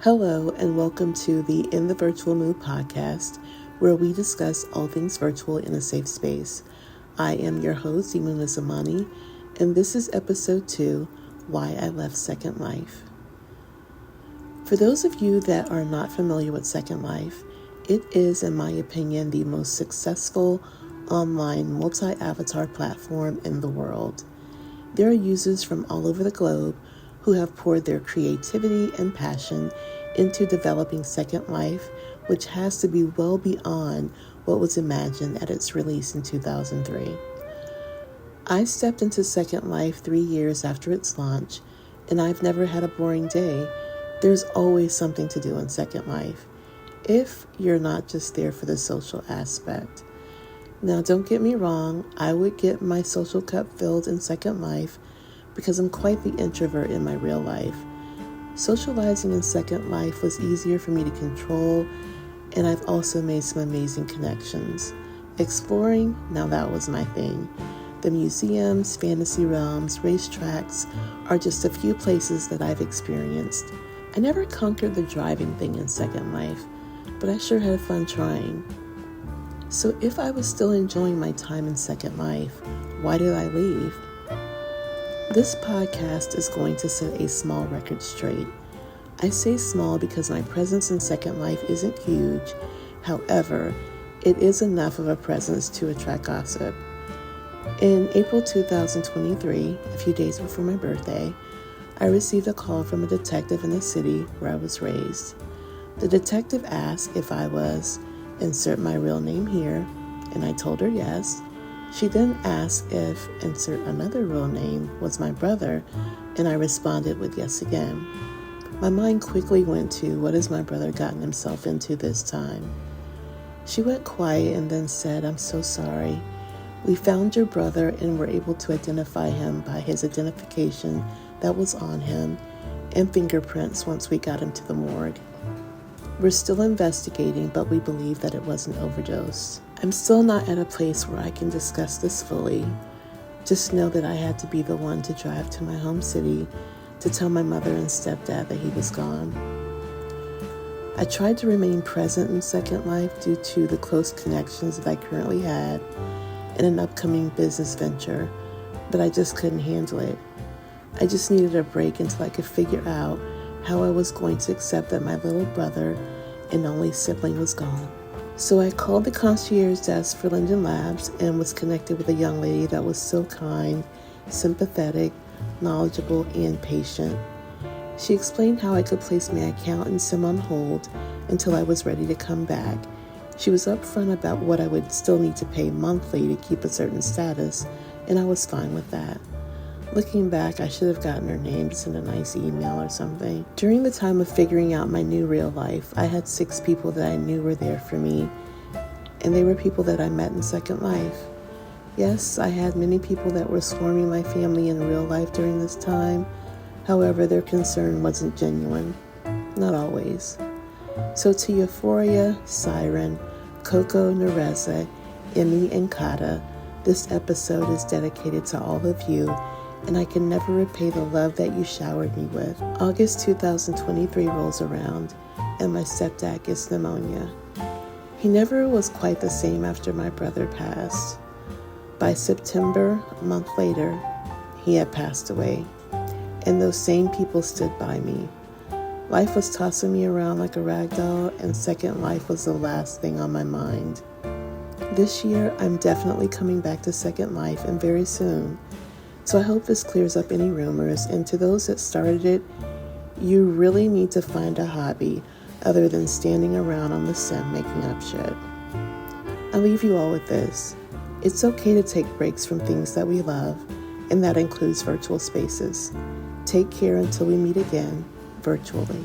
Hello, and welcome to the In the Virtual Mood podcast, where we discuss all things virtual in a safe space. I am your host, Imuna Zamani, and this is episode 2, Why I Left Second Life. For those of you that are not familiar with Second Life, it is, in my opinion, the most successful online multi-avatar platform in the world. There are users from all over the globe who have poured their creativity and passion into developing Second Life, which has to be well beyond what was imagined at its release in 2003. I stepped into Second Life 3 years after its launch, and I've never had a boring day. There's always something to do in Second Life, if you're not just there for the social aspect. Now, don't get me wrong, I would get my social cup filled in Second Life because I'm quite the introvert in my real life. Socializing in Second Life was easier for me to control, and I've also made some amazing connections. Exploring, now that was my thing. The museums, fantasy realms, racetracks are just a few places that I've experienced. I never conquered the driving thing in Second Life, but I sure had fun trying. So if I was still enjoying my time in Second Life, why did I leave? This podcast is going to set a small record straight. I say small because my presence in Second Life isn't huge. However, it is enough of a presence to attract gossip. In April 2023, a few days before my birthday, I received a call from a detective in the city where I was raised. The detective asked if I was, insert my real name here, and I told her yes. She then asked if, insert another real name, was my brother, and I responded with yes again. My mind quickly went to, what has my brother gotten himself into this time? She went quiet and then said, I'm so sorry. We found your brother and were able to identify him by his identification that was on him and fingerprints once we got him to the morgue. We're still investigating, but we believe that it was an overdose. I'm still not at a place where I can discuss this fully. Just know that I had to be the one to drive to my home city to tell my mother and stepdad that he was gone. I tried to remain present in Second Life due to the close connections that I currently had in an upcoming business venture, but I just couldn't handle it. I just needed a break until I could figure out how I was going to accept that my little brother and only sibling was gone. So I called the concierge desk for Linden Labs and was connected with a young lady that was so kind, sympathetic, knowledgeable, and patient. She explained how I could place my account and SIM on hold until I was ready to come back. She was upfront about what I would still need to pay monthly to keep a certain status, and I was fine with that. Looking back, I should have gotten her name to send a nice email or something. During the time of figuring out my new real life, I had 6 people that I knew were there for me, and they were people that I met in Second Life. Yes, I had many people that were swarming my family in real life during this time. However, their concern wasn't genuine. Not always. So to Euphoria, Siren, Coco, Nereza, Emmy, and Kata, this episode is dedicated to all of you, and I can never repay the love that you showered me with. August 2023 rolls around, and my stepdad gets pneumonia. He never was quite the same after my brother passed. By September, a month later, he had passed away, and those same people stood by me. Life was tossing me around like a rag doll, and Second Life was the last thing on my mind. This year, I'm definitely coming back to Second Life, and very soon. So I hope this clears up any rumors, and to those that started it, you really need to find a hobby other than standing around on the sim making up shit. I leave you all with this. It's okay to take breaks from things that we love, and that includes virtual spaces. Take care until we meet again, virtually.